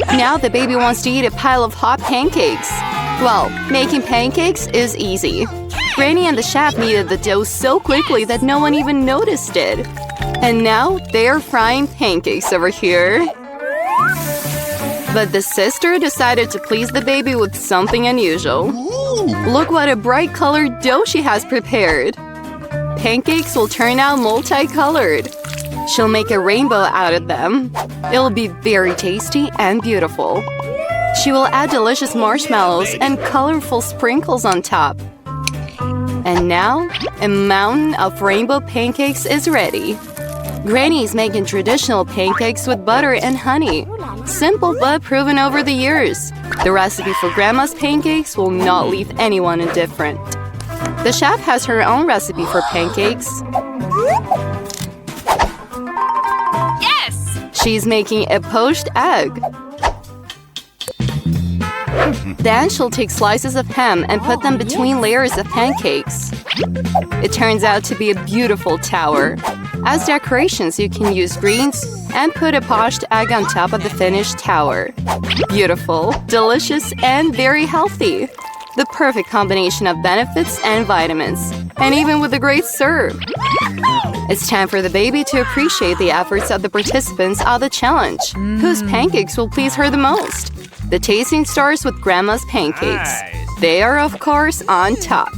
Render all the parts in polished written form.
Now the baby wants to eat a pile of hot pancakes. Well, making pancakes is easy. Granny and the chef kneaded the dough so quickly that no one even noticed it. And now they're frying pancakes over here. But the sister decided to please the baby with something unusual. Look what a bright colored dough she has prepared. Pancakes will turn out multicolored. She'll make a rainbow out of them. It'll be very tasty and beautiful. She will add delicious marshmallows and colorful sprinkles on top. And now, a mountain of rainbow pancakes is ready. Granny's making traditional pancakes with butter and honey. Simple but proven over the years. The recipe for Grandma's pancakes will not leave anyone indifferent. The chef has her own recipe for pancakes. Yes! She's making a poached egg. Then she'll take slices of ham and put them between layers of pancakes. It turns out to be a beautiful tower. As decorations, you can use greens and put a poached egg on top of the finished tower. Beautiful, delicious, and very healthy. The perfect combination of benefits and vitamins. And even with a great serve. It's time for the baby to appreciate the efforts of the participants of the challenge. Whose pancakes will please her the most? The tasting starts with Grandma's pancakes. They are, of course, on top.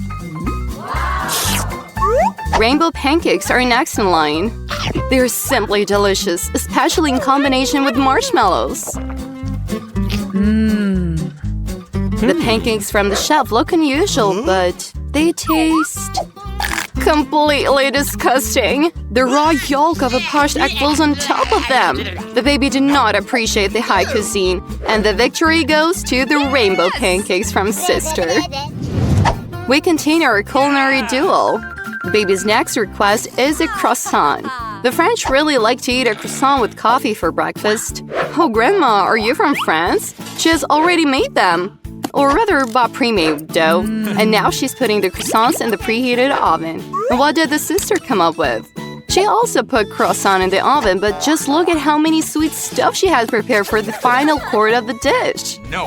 Rainbow pancakes are next in line. They're simply delicious, especially in combination with marshmallows. The pancakes from the chef look unusual, but they taste completely disgusting. The raw yolk of a poached egg flows on top of them. The baby did not appreciate the high cuisine, and the victory goes to the rainbow pancakes from Sister. We continue our culinary duel. The baby's next request is a croissant. The French really like to eat a croissant with coffee for breakfast. Oh, Grandma, are you from France? She has already made them. Or rather, bought pre-made dough. And now she's putting the croissants in the preheated oven. And what did the sister come up with? She also put croissant in the oven, but just look at how many sweet stuff she has prepared for the final course of the dish. No.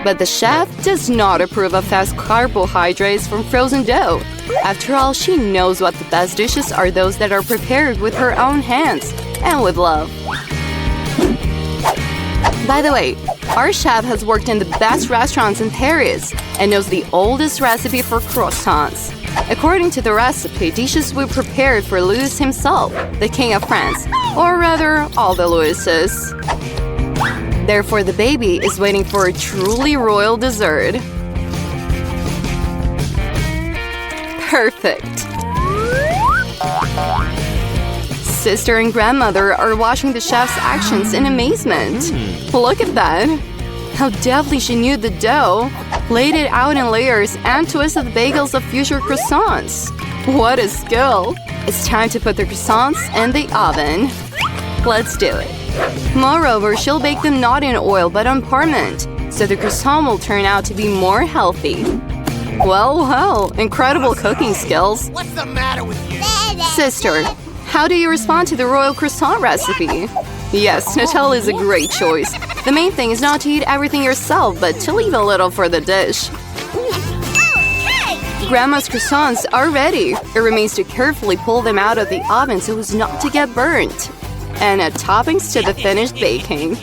But the chef does not approve of fast carbohydrates from frozen dough. After all, she knows what the best dishes are those that are prepared with her own hands and with love. By the way, our chef has worked in the best restaurants in Paris and knows the oldest recipe for croissants. According to the recipe, dishes were prepared for Louis himself, the King of France, or rather, all the Louises. Therefore, the baby is waiting for a truly royal dessert. Perfect. Sister and grandmother are watching the chef's actions in amazement. Look at that. How deftly she kneaded the dough, laid it out in layers, and twisted the bagels of future croissants. What a skill. It's time to put the croissants in the oven. Let's do it. Moreover, she'll bake them not in oil but on parchment, so the croissant will turn out to be more healthy. Well, incredible cooking skills. What's the matter with you? Sister, how do you respond to the royal croissant recipe? Yes, Nutella is a great choice. The main thing is not to eat everything yourself, but to leave a little for the dish. Grandma's croissants are ready. It remains to carefully pull them out of the oven so as not to get burnt. And add toppings to the finished baking.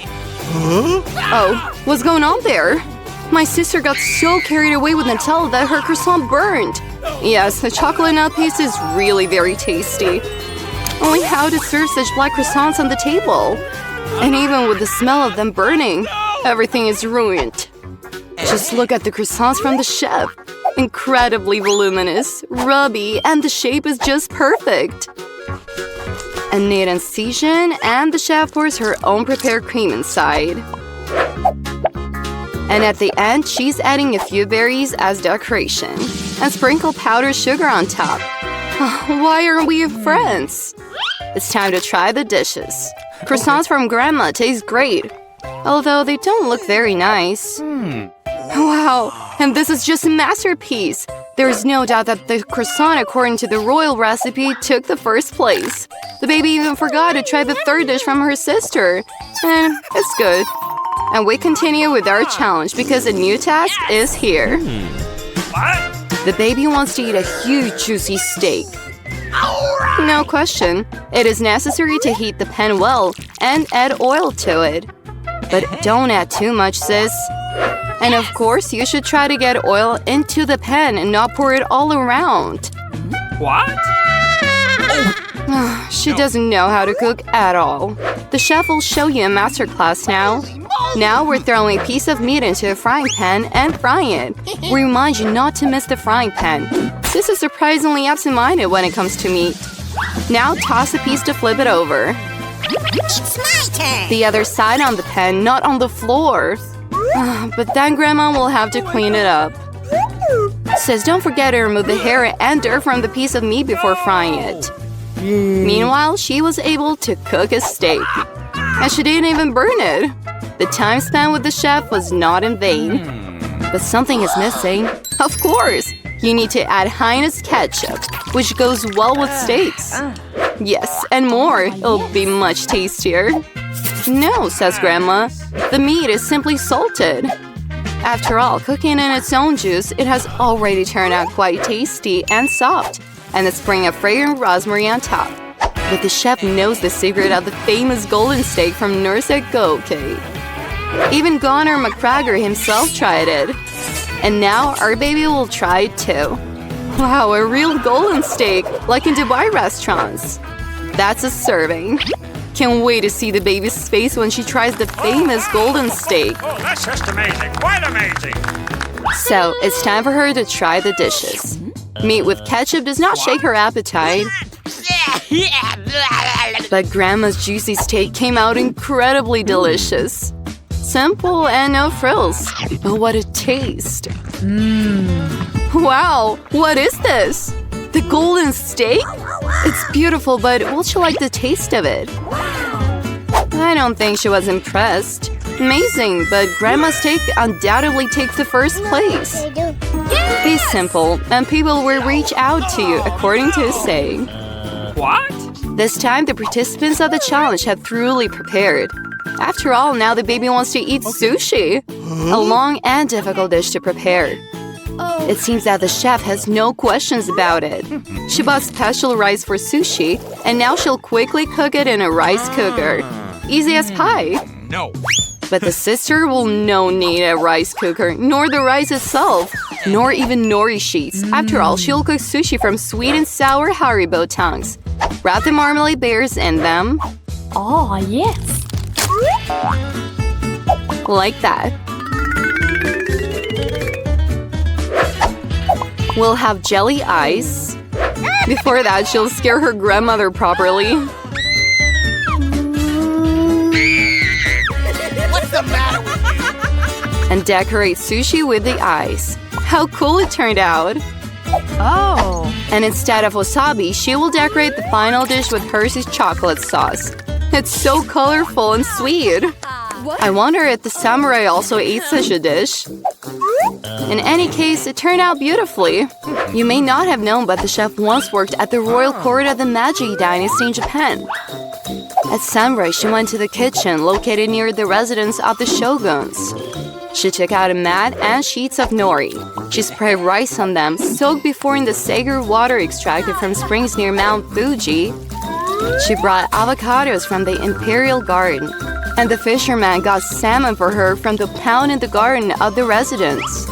Oh, what's going on there? My sister got so carried away with Nutella that her croissant burned. Yes, the chocolate nut paste is really very tasty. Only how to serve such black croissants on the table? And even with the smell of them burning, everything is ruined. Just look at the croissants from the chef. Incredibly voluminous, rubby, and the shape is just perfect. A neat incision, and the chef pours her own prepared cream inside. And at the end, she's adding a few berries as decoration. And sprinkle powdered sugar on top. Why aren't we friends? It's time to try the dishes. Croissants from Grandma taste great, although they don't look very nice. Wow, and this is just a masterpiece. There's no doubt that the croissant, according to the royal recipe, took the first place. The baby even forgot to try the third dish from her sister. It's good. And we continue with our challenge because a new task is here. The baby wants to eat a huge juicy steak. No question. It is necessary to heat the pan well and add oil to it. But don't add too much, sis. And of course, you should try to get oil into the pan and not pour it all around. What? She doesn't know how to cook at all. The chef will show you a masterclass now. Now we're throwing a piece of meat into a frying pan and frying it. We remind you not to miss the frying pan. This is surprisingly absent-minded when it comes to meat. Now toss a piece to flip it over. It's my turn! The other side on the pan, not on the floor. But then Grandma will have to clean it up. Sis, don't forget to remove the hair and dirt from the piece of meat before frying it. Meanwhile, she was able to cook a steak. And she didn't even burn it. The time spent with the chef was not in vain. But something is missing. Of course! You need to add Heinz ketchup, which goes well with steaks. Yes, and more. It'll be much tastier. No, says Grandma. The meat is simply salted. After all, cooking in its own juice, it has already turned out quite tasty and soft. And let's bring a fragrant rosemary on top. But the chef knows the secret of the famous golden steak from Nurse at Go Cake. Even Governor McGregor himself tried it. And now our baby will try it too. Wow, a real golden steak, like in Dubai restaurants. That's a serving. Can't wait to see the baby's face when she tries the famous golden steak. Oh, that's just amazing. Quite amazing. So, it's time for her to try the dishes. Meat with ketchup does not shake her appetite. But Grandma's juicy steak came out incredibly delicious. Simple and no frills. But what a taste. Wow, what is this? The golden steak? It's beautiful, but will she like the taste of it? I don't think she was impressed. Amazing, but Grandma's steak undoubtedly takes the first place. Be simple, and people will reach out to you, according to his saying. What? This time, the participants of the challenge have thoroughly prepared. After all, now the baby wants to eat sushi. A long and difficult dish to prepare. It seems that the chef has no questions about it. She bought special rice for sushi, and now she'll quickly cook it in a rice cooker. Easy as pie. No. But the sister will no need a rice cooker, nor the rice itself, nor even nori sheets. After all, she'll cook sushi from sweet and sour Haribo tongues. Wrap the marmalade bears in them. Oh, yes. Like that. We'll have jelly ice. Before that, she'll scare her grandmother properly. What's the matter with you? And decorate sushi with the ice. How cool it turned out! Oh. And instead of wasabi, she will decorate the final dish with Hershey's chocolate sauce. It's so colorful and sweet. I wonder if the samurai also ate such a dish. In any case, it turned out beautifully. You may not have known, but the chef once worked at the royal court of the Meiji dynasty in Japan. At sunrise, she went to the kitchen located near the residence of the shoguns. She took out a mat and sheets of nori. She sprayed rice on them, soaked before in the sacred water extracted from springs near Mount Fuji. She brought avocados from the imperial garden, and the fisherman got salmon for her from the pound in the garden of the residence.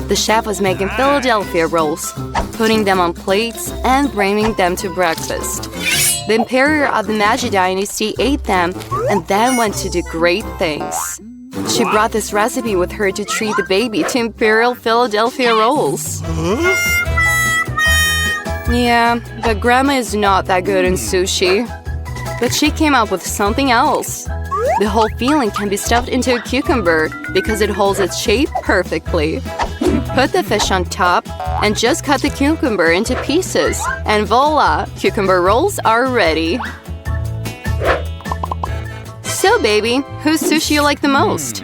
The chef was making Philadelphia rolls, putting them on plates and bringing them to breakfast. The emperor of the Meiji dynasty ate them and then went to do great things. She brought this recipe with her to treat the baby to imperial Philadelphia rolls. Yeah, but Grandma is not that good in sushi. But she came up with something else. The whole filling can be stuffed into a cucumber because it holds its shape perfectly. Put the fish on top and just cut the cucumber into pieces. And voila! Cucumber rolls are ready. So baby, whose sushi you like the most?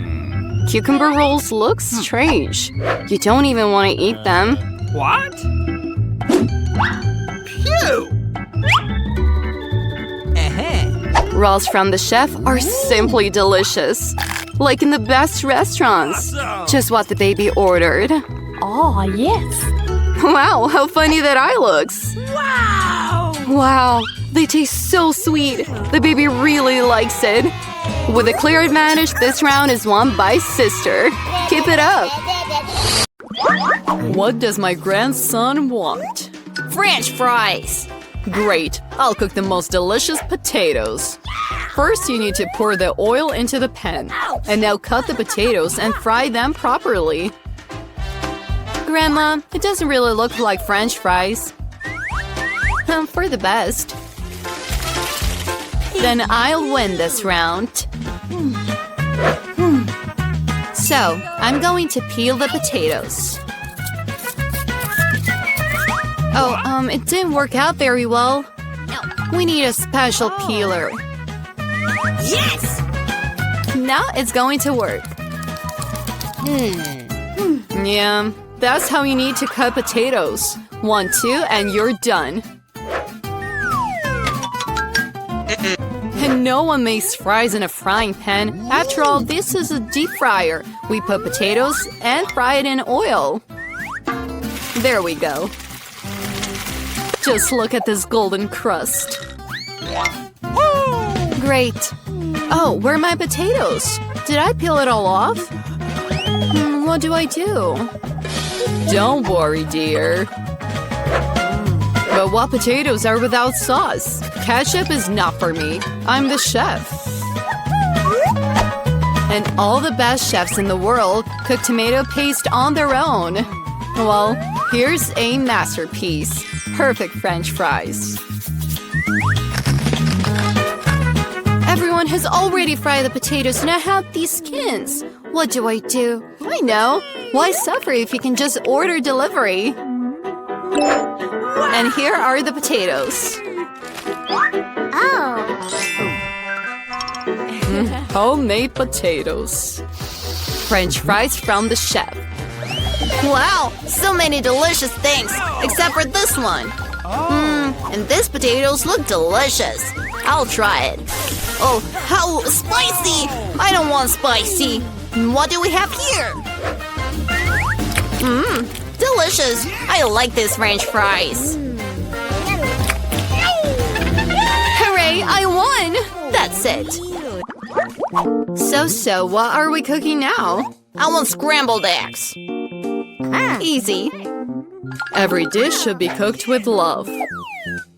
Cucumber rolls look strange. You don't even want to eat them. What? Phew! Rolls from the chef are simply delicious. Like in the best restaurants. Awesome. Just what the baby ordered. Oh, yes. Wow, how funny that eye looks. Wow! Wow, they taste so sweet. The baby really likes it. With a clear advantage, this round is won by sister. Keep it up. What does my grandson want? French fries. Great, I'll cook the most delicious potatoes. First, you need to pour the oil into the pan. And now cut the potatoes and fry them properly. Grandma, it doesn't really look like French fries. For the best. Then I'll win this round. So, I'm going to peel the potatoes. Oh, it didn't work out very well. We need a special peeler. Yes! Now it's going to work. Yeah, that's how you need to cut potatoes. 1, 2, and you're done. And no one makes fries in a frying pan. After all, this is a deep fryer. We put potatoes and fry it in oil. There we go. Just look at this golden crust. Great. Oh, where are my potatoes? Did I peel it all off? What do I do? Don't worry, dear. But what potatoes are without sauce? Ketchup is not for me. I'm the chef. And all the best chefs in the world cook tomato paste on their own. Well, here's a masterpiece. Perfect French fries. Everyone has already fried the potatoes and I have these skins. What do? I know. Why suffer if you can just order delivery? And here are the potatoes. Homemade potatoes. French fries from the chef. Wow, so many delicious things, except for this one. And these potatoes look delicious. I'll try it. Oh, how spicy! I don't want spicy. What do we have here? Delicious. I like these French fries. Hooray, I won! That's it. So, what are we cooking now? I want scrambled eggs. Easy. Every dish should be cooked with love.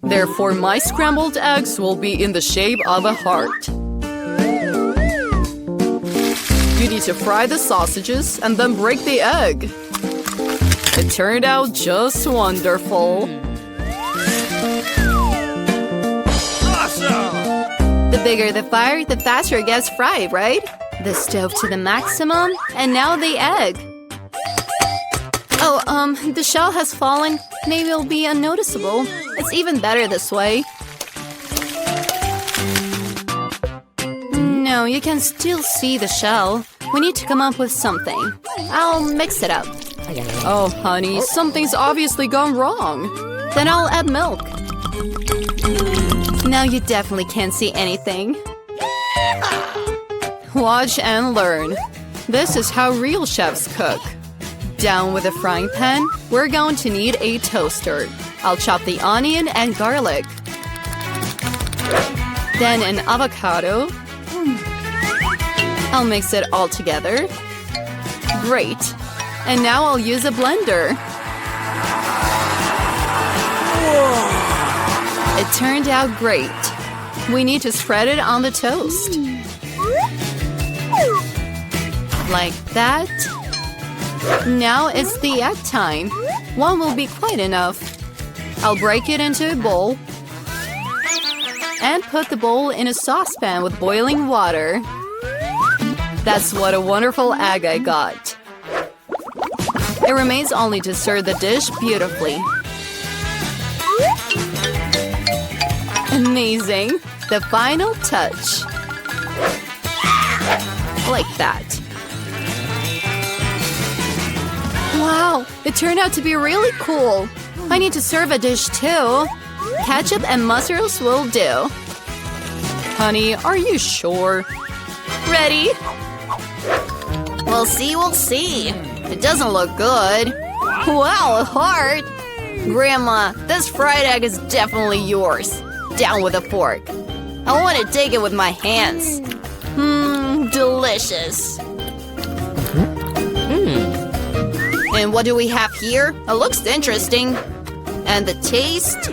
Therefore, my scrambled eggs will be in the shape of a heart. You need to fry the sausages and then break the egg. It turned out just wonderful. Awesome! The bigger the fire, the faster it gets fried, right? The stove to the maximum, and now the egg. Oh, the shell has fallen. Maybe it'll be unnoticeable. It's even better this way. No, you can still see the shell. We need to come up with something. I'll mix it up. Oh, honey, something's obviously gone wrong. Then I'll add milk. Now you definitely can't see anything. Watch and learn. This is how real chefs cook. Down with a frying pan, we're going to need a toaster. I'll chop the onion and garlic. Then an avocado. I'll mix it all together. Great. And now I'll use a blender. It turned out great. We need to spread it on the toast. Like that. Now it's the egg time. One will be quite enough. I'll break it into a bowl. And put the bowl in a saucepan with boiling water. That's what a wonderful egg I got. It remains only to serve the dish beautifully. Amazing! The final touch. Like that. Wow, it turned out to be really cool. I need to serve a dish too. Ketchup and mustards will do. Honey, are you sure? Ready? We'll see, we'll see. It doesn't look good. Wow, a heart. Grandma, this fried egg is definitely yours. Down with a fork. I want to take it with my hands. Mmm, delicious. And what do we have here? It looks interesting. And the taste?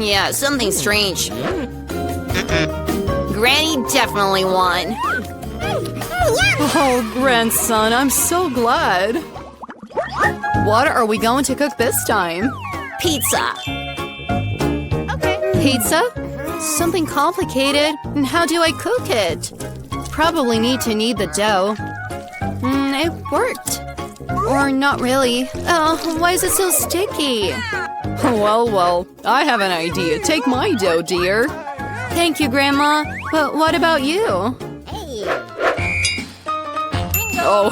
Yeah, something strange. Granny definitely won. Oh, grandson, I'm so glad. What are we going to cook this time? Pizza. Pizza? Something complicated. And how do I cook it? Probably need to knead the dough. It worked. Or not really. Oh, why is it so sticky? Well, I have an idea. Take my dough, dear. Thank you, Grandma. But what about you? Oh,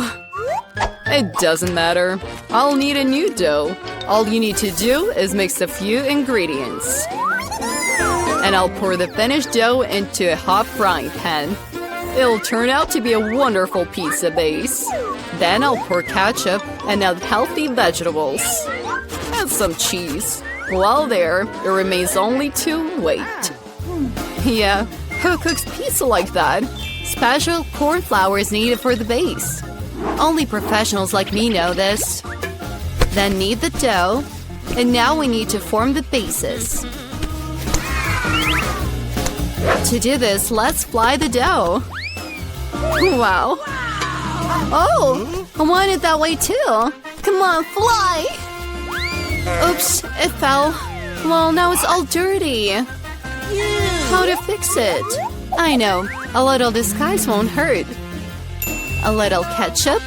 it doesn't matter. I'll need a new dough. All you need to do is mix a few ingredients. And I'll pour the finished dough into a hot frying pan. It'll turn out to be a wonderful pizza base. Then I'll pour ketchup and add healthy vegetables. And some cheese. While there, it remains only to wait. Yeah, who cooks pizza like that? Special corn flour is needed for the base. Only professionals like me know this. Then knead the dough. And now we need to form the bases. To do this, let's fly the dough. Wow. Oh, I want it that way too. Come on, fly. Oops, it fell. Well, now it's all dirty. How to fix it? I know, a little disguise won't hurt. A little ketchup.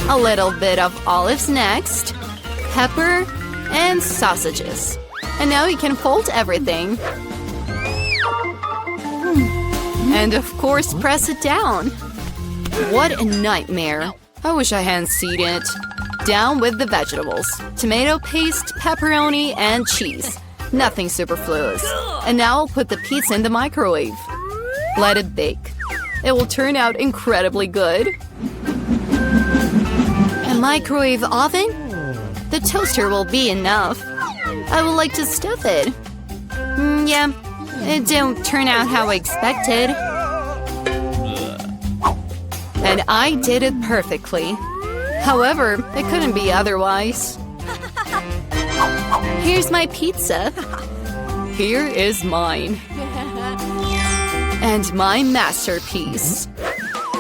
A little bit of olives next. Pepper and sausages. And now you can fold everything. And of course, press it down. What a nightmare. I wish I hadn't seen it. Down with the vegetables. Tomato paste, pepperoni, and cheese. Nothing superfluous. And now I'll put the pizza in the microwave. Let it bake. It will turn out incredibly good. A microwave oven? The toaster will be enough. I would like to stuff it. Yeah, it didn't turn out how I expected. And I did it perfectly. However, it couldn't be otherwise. Here's my pizza. Here is mine. And my masterpiece.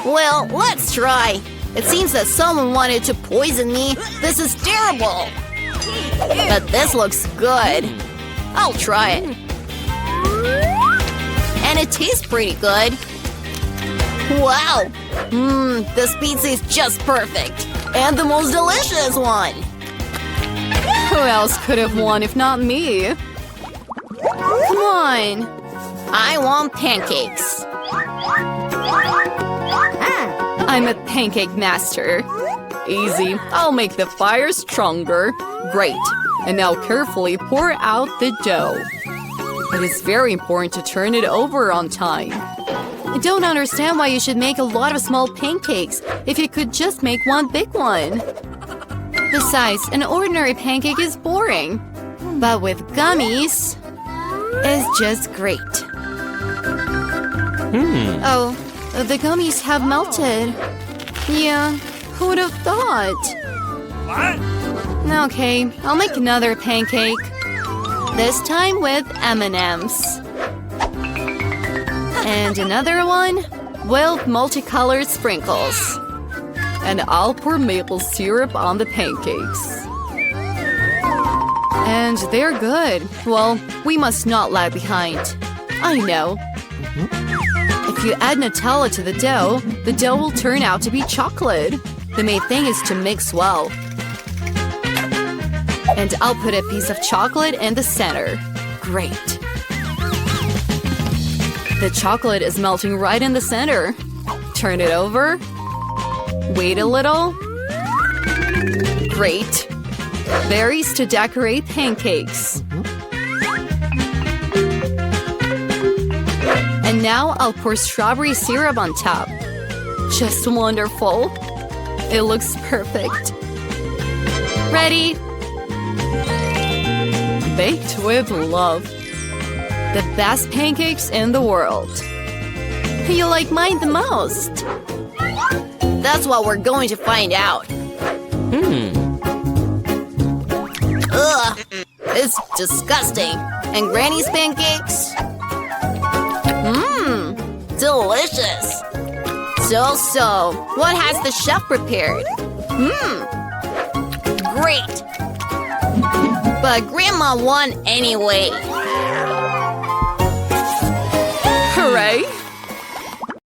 Well, let's try. It seems that someone wanted to poison me. This is terrible. But this looks good. I'll try it. And it tastes pretty good. Wow. This pizza is just perfect. And the most delicious one. Who else could have won if not me? Come on. I want pancakes. I'm a pancake master. Easy. I'll make the fire stronger. Great. And now carefully pour out the dough. It is very important to turn it over on time. I don't understand why you should make a lot of small pancakes if you could just make one big one. Besides, an ordinary pancake is boring. But with gummies, it's just great. Oh, the gummies have melted. Yeah, who would have thought? What? Okay, I'll make another pancake. This time with M&Ms. And another one with multicolored sprinkles. And I'll pour maple syrup on the pancakes. And they're good. Well, we must not lag behind. I know. If you add Nutella to the dough will turn out to be chocolate. The main thing is to mix well. And I'll put a piece of chocolate in the center. Great. The chocolate is melting right in the center. Turn it over. Wait a little. Great. Berries to decorate pancakes. And now I'll pour strawberry syrup on top. Just wonderful. It looks perfect. Ready? Baked with love. The best pancakes in the world. You like mine the most? That's what we're going to find out. Ugh, it's disgusting. And Granny's pancakes? Delicious. So, what has the chef prepared? Great. But Grandma won anyway. Hooray!